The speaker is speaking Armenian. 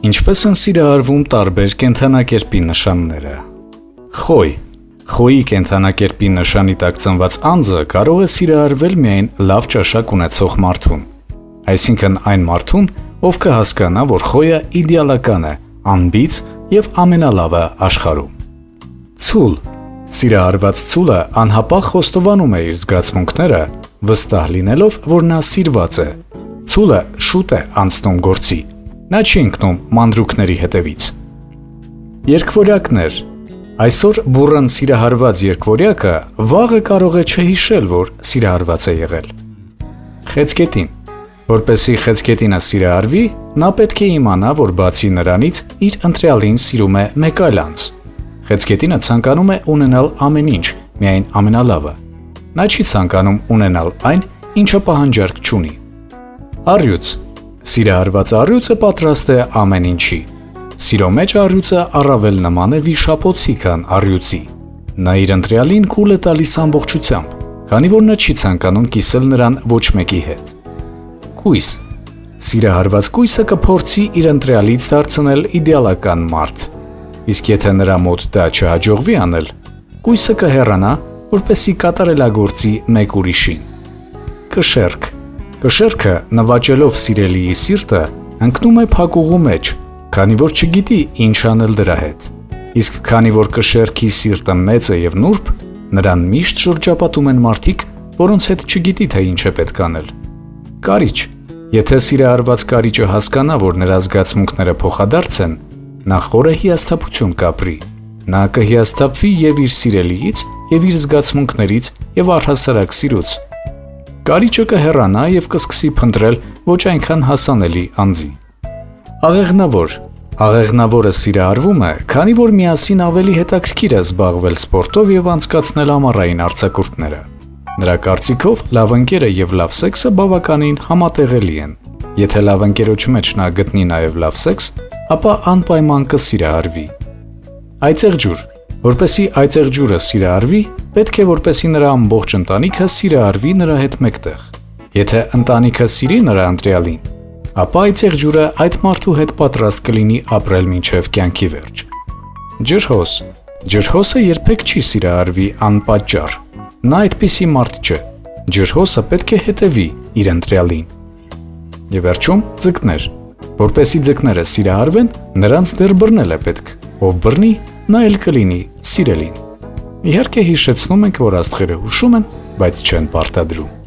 Ինչպես են սիրահարվում տարբեր կենդանակերպի նշանները։ Խոյ։ Խոյի կենդանակերպի նշանի տակ ծնված անձը կարող է սիրահարվել միայն լավ ճաշակ ունեցող մարդուն։ Այսինքն այն մարդուն, ով կհասկանա, որ խոյը իդեալական է, անբիծ և ամենալավը աշխարհում։ Ցուլ։ Սիրահարված ցուլը անհապաղ խոստովանում է իր զգացմունքները, վստահ լինելով, որ նա սիրված է։ Ցուլը շուտ է անցնում գործի։ Նա չի ընկնում մանրուքների հետևից։ Երկվորյակներ։ Այսօր բուռն սիրահարված երկվորյակը վաղը կարող է չհիշել, որ սիրահարված է եղել։ Խեցգետին։ Որպեսզի խեցգետինը սիրահարվի, նա պետք է իմանա, որ բացի նրանից իր ընտրյալին սիրում է մեկ այլ անձ։ Խեցգետինը ցանկանում է ունենալ ամեն ինչ, միայն ամենալավը։ Նա չի ցանկանում ունենալ այն, ինչը պահանջարկ չունի։ Առյուծ։ Սիրահարված առյուծը պատրաստ է ամեն ինչի։ Սիրո մեջ առյուծը առավել նման է վիշապոցի, քան առյուծի։ Նա իր ընտրյալին կուլ է տալիս ամբողջությամբ, քանի որ նա չի ցանկանում կիսել նրան ոչ մեկի հետ։ Կույս։ Սիրահարված կույսը կփորձի իր ընտրյալից դարձնել իդեալական մարդ։ Իսկ եթե նրա մոտ դա չհաջողվի անել, կույսը կհեռանա, որպեսզի կատարելագործի մեկ ուրիշին։ Կշեռք։ Կշեռքը, նվաճելով սիրելիի սիրտը, ընկնում է փակուղու մեջ, քանի որ չգիտի ինչ անել դրա հետ։ Իսկ քանի որ կշեռքի սիրտը մեծ է և նուրբ, նրան միշտ շրջապատում են մարդիկ, որոնց հետ չգիտի, թե ինչ է պետք անել։ Կարիճ։ Եթե սիրահարված կարիճը հասկանա, որ նրա զգացմունքները փոխադարձ են, նա խորը հիասթափություն կապրի։ Նա կհիասթափվի և իր սիրելիից, և իր զգացմունքներից, և առհասարակ սիրուց։ Կարիճը կհեռանա և կսկսի փնտրել ոչ այնքան հասանելի անձի։ Աղեղնավոր։ Աղեղնավորը սիրահարվում է, քանի որ միասին ավելի հետաքրքիր է զբաղվել սպորտով և անցկացնել ամառային արձակուրդները։ Նրա կարծիքով լավ ընկերը և լավ սեքսը բավականին համատեղելի են։ Եթե լավ ընկերոջ մեջ նա գտնի նաև լավ սեքս, ապա անպայման կսիրահարվի։ Այծեղ ջուր։ Որպեսզի այծեղ ջուրը սիրահարվի, պետք է որպեսզի նրա ամբողջ ընտանիքը սիրահարվի նրա հետ մեկտեղ։ Եթե ընտանիքը սիրի նրա ընտրյալին, ապա այծեղ ջուրը այդ մարդու հետ պատրաստ կլինի ապրել մինչև կյանքի վերջ։ Ջրհոս։ Ջրհոսը երբեք չի սիրահարվի անպատճառ։ Նա այդպիսի մարդ չէ։ Ջրհոսը պետք է հետևի իր ընտրյալին։ Եվ վերջում ձկներ։ Որպեսզի ձկները սիրահարվեն, նրանց դեռ բռնել է պետք։ Ով բռնի, նա էլ կլինի սիրելին։ Իհարկե հիշեցնում ենք, որ աստղերը հուշում են, բայց չեն պարտադրում։